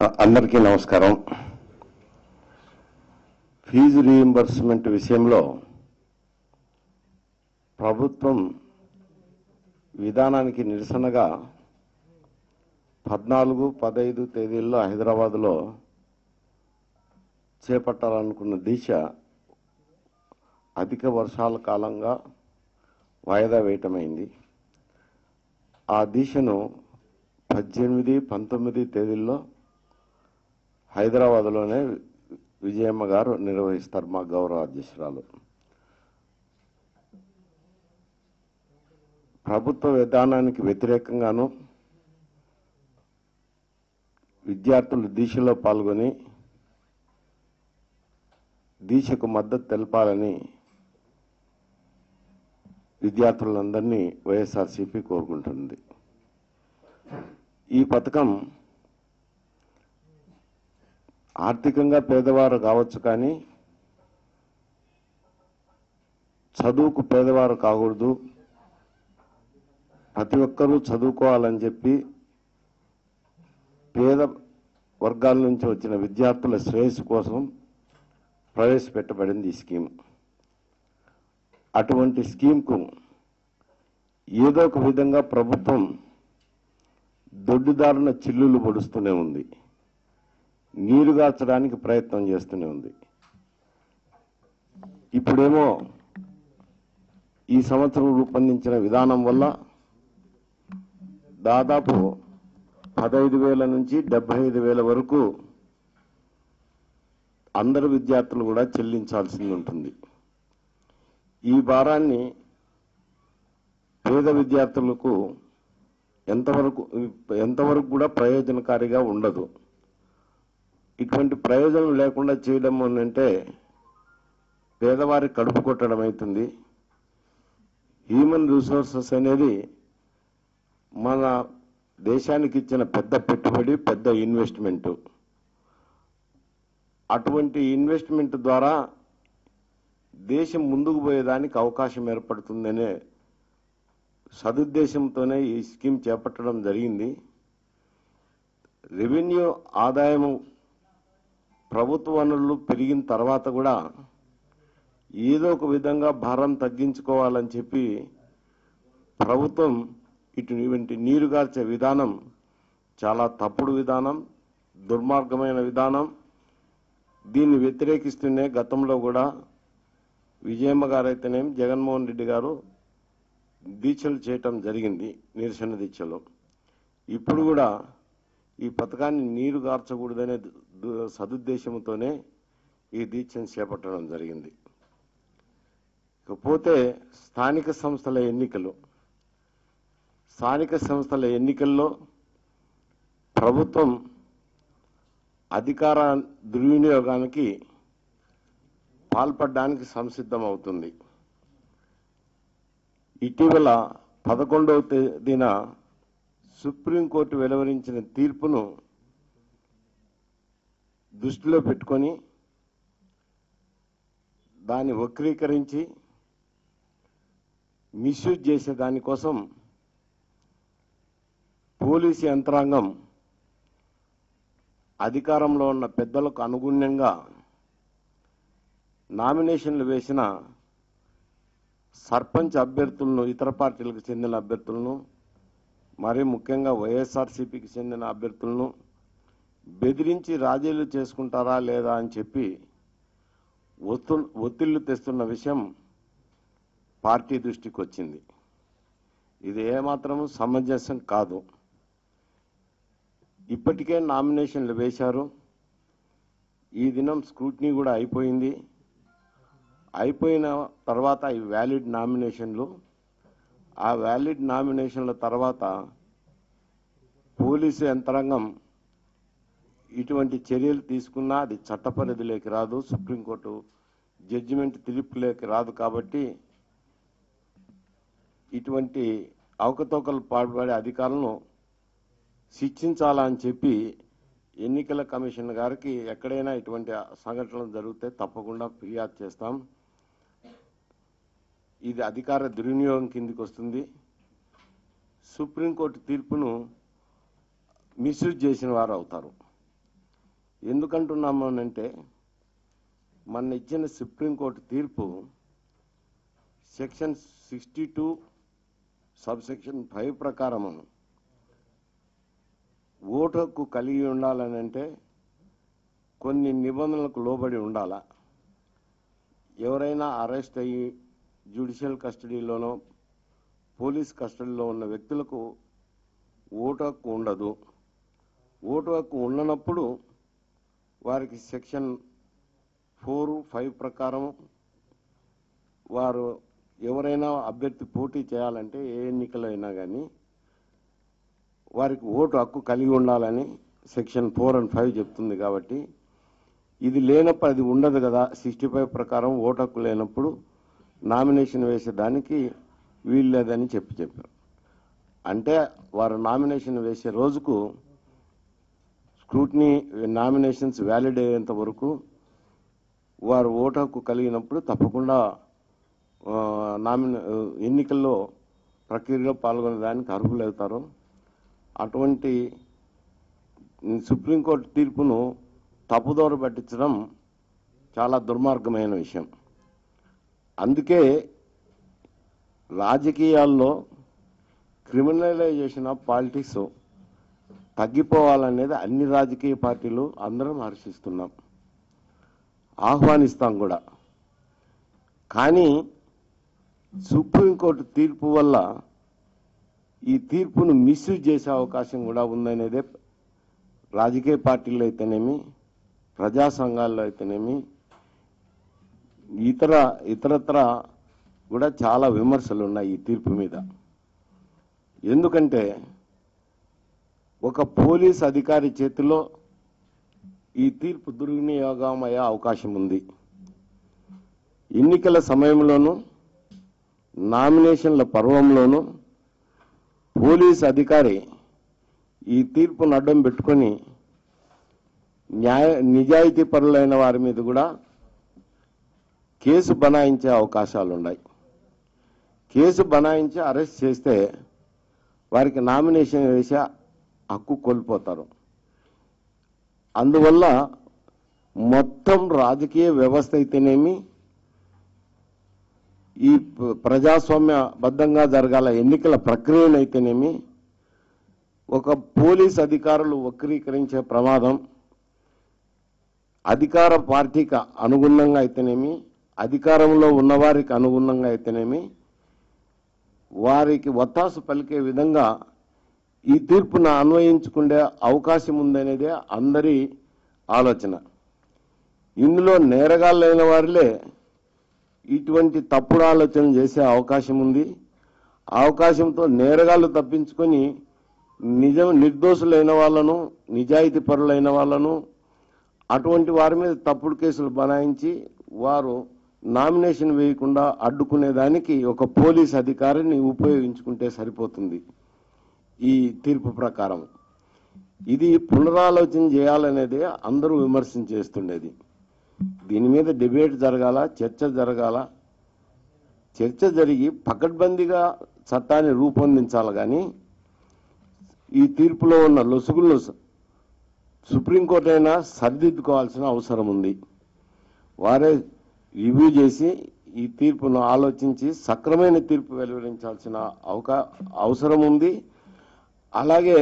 అందరికీ నమస్కారం. Fee reimbursement విషయంలో ప్రభుత్వం విధానానికి నిరసనగా 14, 15 తేదీల్లో హైదరాబాద్లో చేపట్టాలనుకున్న దీక్ష అధిక వర్షాల కాలంగా వాయిదా వేయటమైంది. ఆ దీక్షను 18, 19 తేదీల్లో హైదరాబాద్లోనే విజయమ్మ గారు నిర్వహిస్తారు, మా గౌరవ అధ్యక్షురాలు. ప్రభుత్వ విధానానికి వ్యతిరేకంగాను విద్యార్థులు దీక్షలో పాల్గొని దీక్షకు మద్దతు తెలపాలని విద్యార్థులందరినీ వైఎస్ఆర్సీపీ కోరుకుంటుంది. ఈ పథకం ఆర్థికంగా పేదవారు కావచ్చు, కానీ చదువుకు పేదవారు కాకూడదు, ప్రతి ఒక్కరూ చదువుకోవాలని చెప్పి పేద వర్గాల నుంచి వచ్చిన విద్యార్థుల శ్రేయస్సు కోసం ప్రవేశపెట్టబడింది ఈ స్కీమ్. అటువంటి స్కీమ్కు ఏదో ఒక విధంగా ప్రభుత్వం దొడ్డిదారున చిల్లులు పొడుస్తూనే ఉంది, నీరుగార్చడానికి ప్రయత్నం చేస్తూనే ఉంది. ఇప్పుడేమో ఈ సంవత్సరం రూపొందించిన విధానం వల్ల దాదాపు 15,000 నుంచి 75,000 వరకు అందరు విద్యార్థులు కూడా చెల్లించాల్సి ఉంటుంది. ఈ భారాన్ని పేద విద్యార్థులకు ఎంతవరకు కూడా ప్రయోజనకారిగా ఉండదు. ఇటువంటి ప్రయోజనం లేకుండా చేయడం అంటే పేదవారి కడుపు కొట్టడం అవుతుంది. హ్యూమన్ రిసోర్సెస్ అనేది మన దేశానికి ఇచ్చిన పెద్ద పెట్టుబడి, పెద్ద ఇన్వెస్ట్మెంట్. అటువంటి ఇన్వెస్ట్మెంట్ ద్వారా దేశం ముందుకు పోయేదానికి అవకాశం ఏర్పడుతుందనే సదుద్దేశంతోనే ఈ స్కీమ్ చేపట్టడం జరిగింది. రెవెన్యూ ఆదాయము ప్రభుత్వ వనరులు పెరిగిన తర్వాత కూడా ఏదో ఒక విధంగా భారం తగ్గించుకోవాలని చెప్పి ప్రభుత్వం ఇటువంటి నీరుగార్చే విధానం చాలా తప్పుడు విధానం, దుర్మార్గమైన విధానం. దీన్ని వ్యతిరేకిస్తూనే గతంలో కూడా విజయమ్మ గారైతేనేం, జగన్మోహన్ రెడ్డి గారు దీక్షలు చేయటం జరిగింది, నిరసన దీక్షలు. ఇప్పుడు కూడా ఈ పథకాన్ని నీరు గార్చకూడదనే సదుద్దేశంతోనే ఈ దీక్షను చేపట్టడం జరిగింది. ఇకపోతే స్థానిక సంస్థల ఎన్నికల్లో ప్రభుత్వం అధికార దుర్వినియోగానికి పాల్పడడానికి సంసిద్ధం అవుతుంది. ఇటీవల 11వ తేదీన సుప్రీంకోర్టు వెలువరించిన తీర్పును దృష్టిలో పెట్టుకొని దాన్ని వక్రీకరించి మిస్యూజ్ చేసే దానికోసం పోలీసు యంత్రాంగం అధికారంలో ఉన్న పెద్దలకు అనుగుణ్యంగా నామినేషన్లు వేసిన సర్పంచ్ అభ్యర్థులను, ఇతర పార్టీలకు చెందిన అభ్యర్థులను, మరీ ముఖ్యంగా వైఎస్ఆర్సీపీకి చెందిన అభ్యర్థులను బెదిరించి రాజీలు చేసుకుంటారా లేదా అని చెప్పి ఒత్తిళ్లు తెస్తున్న విషయం పార్టీ దృష్టికి వచ్చింది. ఇది ఏమాత్రము సమంజసం కాదు. ఇప్పటికే నామినేషన్లు వేశారు. ఈ దినం స్క్రూటినీ కూడా అయిపోయింది. అయిపోయిన తర్వాత ఈ వ్యాలిడ్ నామినేషన్లు, ఆ వ్యాలిడ్ నామినేషన్ల తర్వాత పోలీసు యంత్రాంగం ఇటువంటి చర్యలు తీసుకున్నా అది చట్టపరిధిలోకి రాదు, సుప్రీంకోర్టు జడ్జిమెంట్ తీర్పులోకి రాదు. కాబట్టి ఇటువంటి అవకతవకలు పాల్పడే అధికారులను శిక్షించాలని చెప్పి ఎన్నికల కమిషన్ గారికి ఎక్కడైనా ఇటువంటి సంఘటనలు జరిగితే తప్పకుండా ఫిర్యాదు చేస్తాం. ఇది అధికార దుర్వినియోగం కిందికి వస్తుంది. సుప్రీంకోర్టు తీర్పును మిస్యూజ్ చేసిన వారు అవుతారు. ఎందుకంటున్నామనంటే మన ఇచ్చిన సుప్రీంకోర్టు తీర్పు సెక్షన్ 62 సబ్సెక్షన్ 5 ప్రకారం ఓటు హక్కు కలిగి ఉండాలనంటే కొన్ని నిబంధనలకు లోబడి ఉండాలా. ఎవరైనా అరెస్ట్ అయ్యి జ్యుడిషియల్ కస్టడీలోనో పోలీస్ కస్టడీలో ఉన్న వ్యక్తులకు ఓటు హక్కు ఉండదు. ఓటు హక్కు ఉన్నప్పుడు వారికి సెక్షన్ 4, 5 ప్రకారం వారు ఎవరైనా అభ్యర్థి పోటీ చేయాలంటే ఏ ఎన్నికలో అయినా కానీ వారికి ఓటు హక్కు కలిగి ఉండాలని సెక్షన్ 4 and 5 చెప్తుంది. కాబట్టి ఇది లేనప్పుడు అది ఉండదు కదా. 65 ప్రకారం ఓటు హక్కు లేనప్పుడు నామినేషన్ వేసేదానికి వీలు లేదని చెప్పారు. అంటే వారు నామినేషన్ వేసే రోజుకు స్క్రూటినీ నామినేషన్స్ వ్యాలిడ్ అయ్యేంత వరకు వారు ఓటు హక్కు కలిగినప్పుడు తప్పకుండా ఎన్నికల్లో ప్రక్రియలో పాల్గొనేదానికి అర్హులవుతారు. అటువంటి సుప్రీంకోర్టు తీర్పును తప్పుదోవ పట్టించడం చాలా దుర్మార్గమైన విషయం. అందుకే రాజకీయాల్లో క్రిమినలైజేషన్ ఆఫ్ పాలిటిక్స్ తగ్గిపోవాలనేది అన్ని రాజకీయ పార్టీలు అందరం హర్షిస్తున్నాం, ఆహ్వానిస్తాం కూడా. కానీ సుప్రీంకోర్టు తీర్పు వల్ల ఈ తీర్పును మిస్యూజ్ చేసే అవకాశం కూడా ఉందనేదే రాజకీయ పార్టీల్లో అయితేనేమి, ప్రజా సంఘాల్లో అయితేనేమి, ఇతరత్ర కూడా చాలా విమర్శలు ఉన్నాయి ఈ తీర్పు మీద. ఎందుకంటే ఒక పోలీస్ అధికారి చేతిలో ఈ తీర్పు దుర్వినియోగం అయ్యే అవకాశం ఉంది. ఎన్నికల సమయంలోనూ నామినేషన్ల పర్వంలోనూ పోలీస్ అధికారి ఈ తీర్పును అడ్డం పెట్టుకొని నిజాయితీ పరులైన వారి మీద కూడా కేసు బనాయించే అవకాశాలు ఉన్నాయి. కేసు బనాయించి అరెస్ట్ చేస్తే వారికి నామినేషన్ వేసే హక్కు కోల్పోతారు. అందువల్ల మొత్తం రాజకీయ వ్యవస్థ అయితేనేమి, ఈ ప్రజాస్వామ్యబద్ధంగా జరగాల ఎన్నికల ప్రక్రియనైతేనేమి ఒక పోలీస్ అధికారులు వక్రీకరించే ప్రమాదం అధికార పార్టీకి అనుగుణంగా అయితేనేమి, అధికారంలో ఉన్నవారికి అనుగుణంగా అయితేనేమి వారికి ఒత్తాసు పలికే విధంగా ఈ తీర్పును అన్వయించుకునే అవకాశం ఉందనేదే అందరి ఆలోచన. ఇందులో నేరగాళ్ళైన వారిలే ఇటువంటి తప్పుడు ఆలోచన చేసే అవకాశం ఉంది. అవకాశంతో నేరగాళ్ళు తప్పించుకొని నిర్దోషులైన వాళ్ళను, నిజాయితీ పరులైన వాళ్ళను అటువంటి వారి మీద తప్పుడు కేసులు బనాయించి వారు నామినేషన్ వేయకుండా అడ్డుకునేదానికి ఒక పోలీస్ అధికారిని ఉపయోగించుకుంటే సరిపోతుంది. ఈ తీర్పు ప్రకారం ఇది పునరాలోచన చేయాలనేదే అందరూ విమర్శించేస్తుండేది. దీని మీద డిబేట్ జరగాల, చర్చ జరగాల. చర్చ జరిగి పకడ్బందీగా చట్టాన్ని రూపొందించాలి. కానీ ఈ తీర్పులో ఉన్న లొసుగులను సుప్రీంకోర్టు అయినా సరిదిద్దుకోవాల్సిన అవసరం ఉంది. వారే రివ్యూ చేసి ఈ తీర్పును ఆలోచించి సక్రమైన తీర్పు వెలువరించాల్సిన అవసరం ఉంది. అలాగే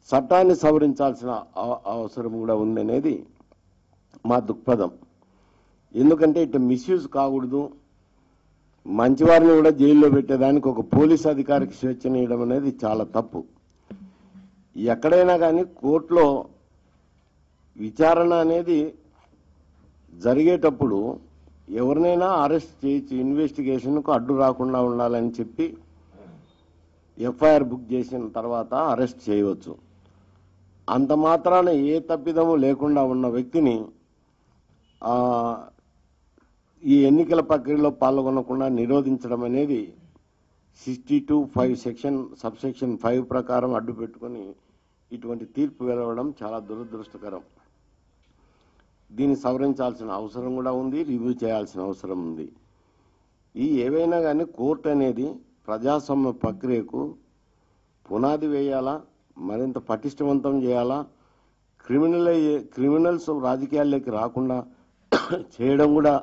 చట్టాన్ని సవరించాల్సిన అవసరం కూడా ఉందనేది మా దృక్పథం. ఎందుకంటే ఇటు మిస్యూజ్ కాకూడదు. మంచివారిని కూడా జైల్లో పెట్టేదానికి ఒక పోలీస్ అధికారికి స్వేచ్ఛనీయడం అనేది చాలా తప్పు. ఎక్కడైనా కానీ కోర్టులో విచారణ అనేది జరిగేటప్పుడు ఎవరినైనా అరెస్ట్ చేయొచ్చు, ఇన్వెస్టిగేషన్కు అడ్డు రాకుండా ఉండాలని చెప్పి ఎఫ్ఐఆర్ బుక్ చేసిన తర్వాత అరెస్ట్ చేయవచ్చు. అంత మాత్రాన ఏ తప్పిదము లేకుండా ఉన్న వ్యక్తిని ఈ ఎన్నికల ప్రక్రియలో పాల్గొనకుండా నిరోధించడం అనేది 62(5) సబ్సెక్షన్ 5 ప్రకారం అడ్డు పెట్టుకొని ఇటువంటి తీర్పు వెలువడం చాలా దురదృష్టకరం. దీన్ని సవరించాల్సిన అవసరం కూడా ఉంది, రివ్యూ చేయాల్సిన అవసరం ఉంది. ఈ ఏవైనా కానీ కోర్టు అనేది ప్రజాస్వామ్య ప్రక్రియకు పునాది వేయాలా, మరింత పటిష్టవంతం చేయాలా, క్రిమినల్స్ రాజకీయాల్లోకి రాకుండా చేయడం కూడా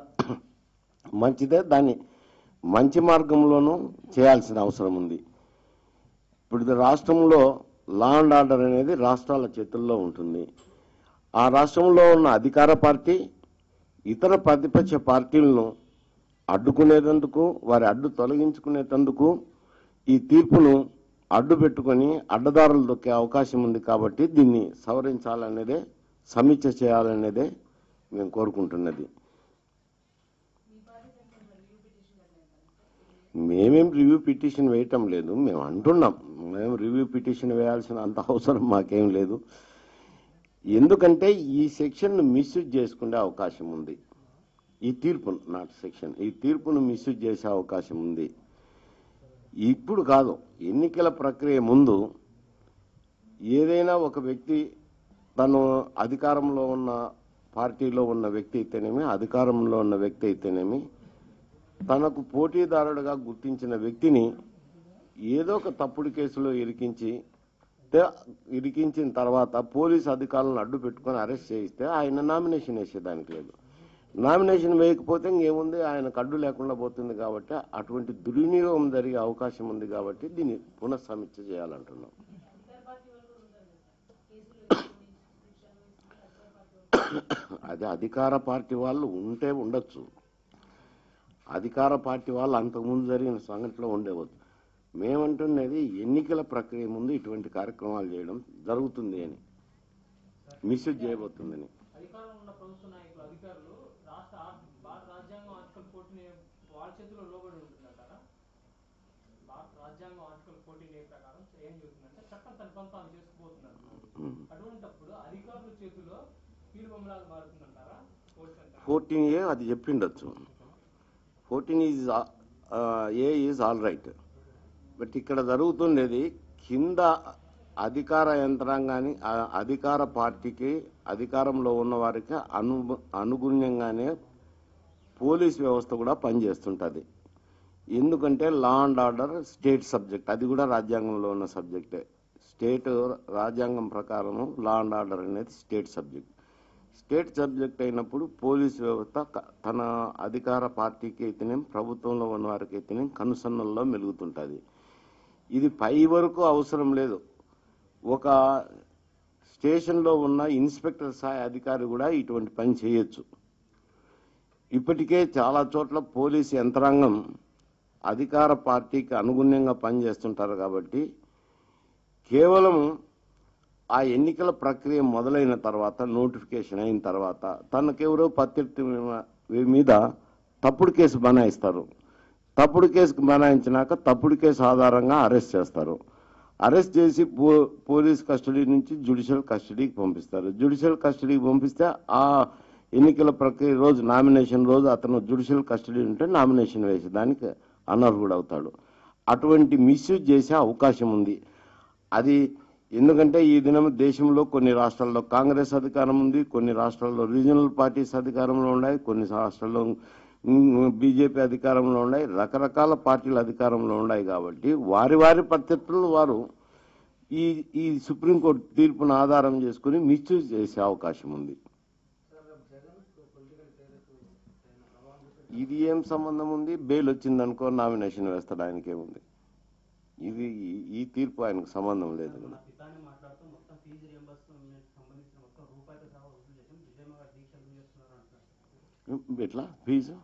మంచిదే. దాన్ని మంచి మార్గంలోనూ చేయాల్సిన అవసరం ఉంది. ఇప్పుడు రాష్ట్రంలో లా అండ్ ఆర్డర్ అనేది రాష్ట్రాల చేతుల్లో ఉంటుంది. ఆ రాష్ట్రంలో ఉన్న అధికార పార్టీ ఇతర ప్రతిపక్ష పార్టీలను అడ్డుకునేందుకు, వారి అడ్డు తొలగించుకునేందుకు ఈ తీర్పును అడ్డు పెట్టుకొని అడ్డదారులు దొక్కే అవకాశం ఉంది. కాబట్టి దీన్ని సవరించాలనేదే, సమీక్ష చేయాలనేదే మేము కోరుకుంటున్నది. మేమేం రివ్యూ పిటిషన్ వేయటం లేదు, మేము అంటున్నాం. మేము రివ్యూ పిటిషన్ వేయాల్సిన అంత అవసరం మాకేం లేదు. ఎందుకంటే ఈ సెక్షన్ను మిస్యూజ్ చేసుకునే అవకాశం ఉంది. ఈ తీర్పును, నాట్ సెక్షన్, ఈ తీర్పును మిస్యూజ్ చేసే అవకాశం ఉంది. ఇప్పుడు కాదు, ఎన్నికల ప్రక్రియ ముందు ఏదైనా ఒక వ్యక్తి తను అధికారంలో ఉన్న పార్టీలో ఉన్న వ్యక్తి అయితేనేమి, అధికారంలో ఉన్న వ్యక్తి అయితేనేమి, తనకు పోటీదారుడుగా గుర్తించిన వ్యక్తిని ఏదో ఒక తప్పుడు కేసులో ఇరికించిన తర్వాత పోలీసు అధికారులను అడ్డు పెట్టుకొని అరెస్ట్ చేయిస్తే ఆయన నామినేషన్ వేసేదానికి లేదు. నామినేషన్ వేయకపోతే ఇంకేముంది, ఆయనకు అడ్డు లేకుండా పోతుంది. కాబట్టి అటువంటి దుర్వినియోగం జరిగే అవకాశం ఉంది. కాబట్టి దీన్ని పునఃసమీక్ష చేయాలంటున్నాం. అదే అధికార పార్టీ వాళ్ళు ఉంటే ఉండొచ్చు, అధికార పార్టీ వాళ్ళు అంతకుముందు జరిగిన సంఘటనలో ఉండేవచ్చు. మేమంటున్నది ఎన్నికల ప్రక్రియ ముందు ఇటువంటి కార్యక్రమాలు చేయడం జరుగుతుంది అని, మిస్యూజ్ చేయబోతుందని. అటువంటప్పుడు అధికారుల చేతిలో 14A అది చెప్పిండొచ్చు. 14A is all right. But ఇక్కడ జరుగుతుండేది కింద అధికార యంత్రాంగాన్ని, అధికార పార్టీకి, అధికారంలో ఉన్న వారికి అనుగుణ్యంగానే పోలీస్ వ్యవస్థ కూడా పనిచేస్తుంటుంది. ఎందుకంటే law and order state subject, అది కూడా రాజ్యాంగంలో ఉన్న సబ్జెక్టే. స్టేట్ రాజ్యాంగం ప్రకారం లా అండ్ ఆర్డర్ అనేది స్టేట్ సబ్జెక్ట్. స్టేట్ సబ్జెక్ట్ అయినప్పుడు పోలీస్ వ్యవస్థ తన అధికార పార్టీకి అయితేనే, ప్రభుత్వంలో ఉన్న వారికి అయితేనే కనుసన్నల్లో మెలుగుతుంటుంది. ఇది పై వరకు అవసరం లేదు. ఒక స్టేషన్లో ఉన్న ఇన్స్పెక్టర్ స్థాయి అధికారి కూడా ఇటువంటి పని చేయొచ్చు. ఇప్పటికే చాలా చోట్ల పోలీసు యంత్రాంగం అధికార పార్టీకి అనుగుణ్యంగా పనిచేస్తుంటారు. కాబట్టి కేవలం ఆ ఎన్నికల ప్రక్రియ మొదలైన తర్వాత, నోటిఫికేషన్ అయిన తర్వాత తనకెవరో ప్రత్యర్థి మీద తప్పుడు కేసు బనాయిస్తారు. తప్పుడు కేసుకు బనాయించినాక తప్పుడు కేసు ఆధారంగా అరెస్ట్ చేస్తారు. అరెస్ట్ చేసి పోలీస్ కస్టడీ నుంచి జ్యుడిషియల్ కస్టడీకి పంపిస్తారు. జ్యుడిషియల్ కస్టడీకి పంపిస్తే ఆ ఎన్నికల ప్రక్రియ రోజు, నామినేషన్ రోజు అతను జ్యుడిషియల్ కస్టడీ ఉంటే నామినేషన్ వేసేదానికి అనర్హుడు అవుతాడు. అటువంటి మిస్యూజ్ చేసే అవకాశం ఉంది. అది ఎందుకంటే ఈ దినం దేశంలో కొన్ని రాష్ట్రాల్లో కాంగ్రెస్ అధికారం ఉంది, కొన్ని రాష్ట్రాల్లో రీజనల్ పార్టీస్ అధికారంలో ఉన్నాయి, కొన్ని రాష్ట్రాల్లో బీజేపీ అధికారంలో ఉన్నాయి, రకరకాల పార్టీలు అధికారంలో ఉన్నాయి. కాబట్టి వారి వారి పద్ధతులను వారు ఈ సుప్రీంకోర్టు తీర్పును ఆధారం చేసుకుని మిస్యూజ్ చేసే అవకాశం ఉంది. ఇది ఏం సంబంధం ఉంది? బెయిల్ వచ్చిందనుకో నామినేషన్ వేస్తాడు, ఆయనకేముంది? ఇది ఈ తీర్పు ఆయనకు సంబంధం లేదు కదా. ఎట్లా ఫీజు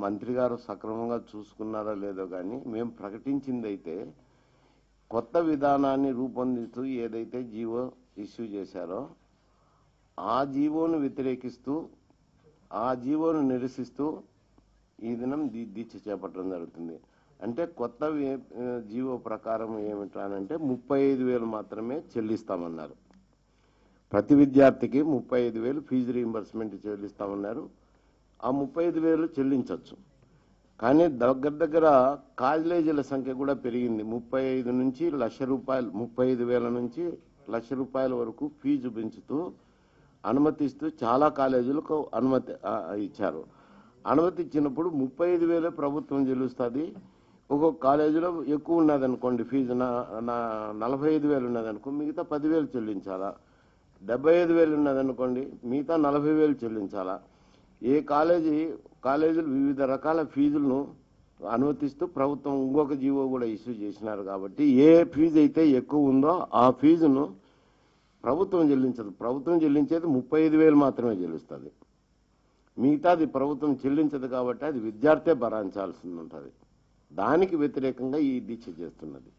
మంత్రి గారు సక్రమంగా చూసుకున్నారో లేదో కానీ మేము ప్రకటించింది అయితే కొత్త విధానాన్ని రూపొందిస్తూ ఏదైతే జీవో ఇష్యూ చేశారో ఆ జీవోను వ్యతిరేకిస్తూ, ఆ జీవోను నిరసిస్తూ ఈ దినం దీక్ష చేపట్టడం జరుగుతుంది. అంటే కొత్త జీవో ప్రకారం ఏమిటానంటే 35,000 మాత్రమే చెల్లిస్తామన్నారు. ప్రతి విద్యార్థికి 35,000 ఫీజు రీయింబర్స్మెంట్ చెల్లిస్తామన్నారు. ఆ 35,000 చెల్లించవచ్చు. కానీ దగ్గర కాలేజీల సంఖ్య కూడా పెరిగింది. 35 నుంచి 1,00,000 రూపాయలు, 35,000 నుంచి 1,00,000 రూపాయల వరకు ఫీజు పెంచుతూ అనుమతిస్తూ చాలా కాలేజీలకు అనుమతి ఇచ్చారు. అనుమతి ఇచ్చినప్పుడు 35,000 ప్రభుత్వం చెల్లిస్తుంది. ఒక్కొక్క కాలేజీలో ఎక్కువ ఉన్నదనుకోండి ఫీజు 45,000 ఉన్నదనుకో మిగతా 10,000 చెల్లించాలా. 75,000 ఉన్నదనుకోండి మిగతా 40,000 చెల్లించాలా. కాలేజీలు వివిధ రకాల ఫీజులను అనుమతిస్తూ ప్రభుత్వం ఇంకొక జీవో కూడా ఇష్యూ చేసినారు. కాబట్టి ఏ ఫీజు అయితే ఎక్కువ ఉందో ఆ ఫీజును ప్రభుత్వం చెల్లించదు. ప్రభుత్వం చెల్లించేది 35,000 మాత్రమే చెల్లిస్తుంది. మిగతాది ప్రభుత్వం చెల్లించదు. కాబట్టి అది విద్యార్థే భరించాల్సి ఉంటుంది. దానికి వ్యతిరేకంగా ఈ దీక్ష చేస్తున్నది.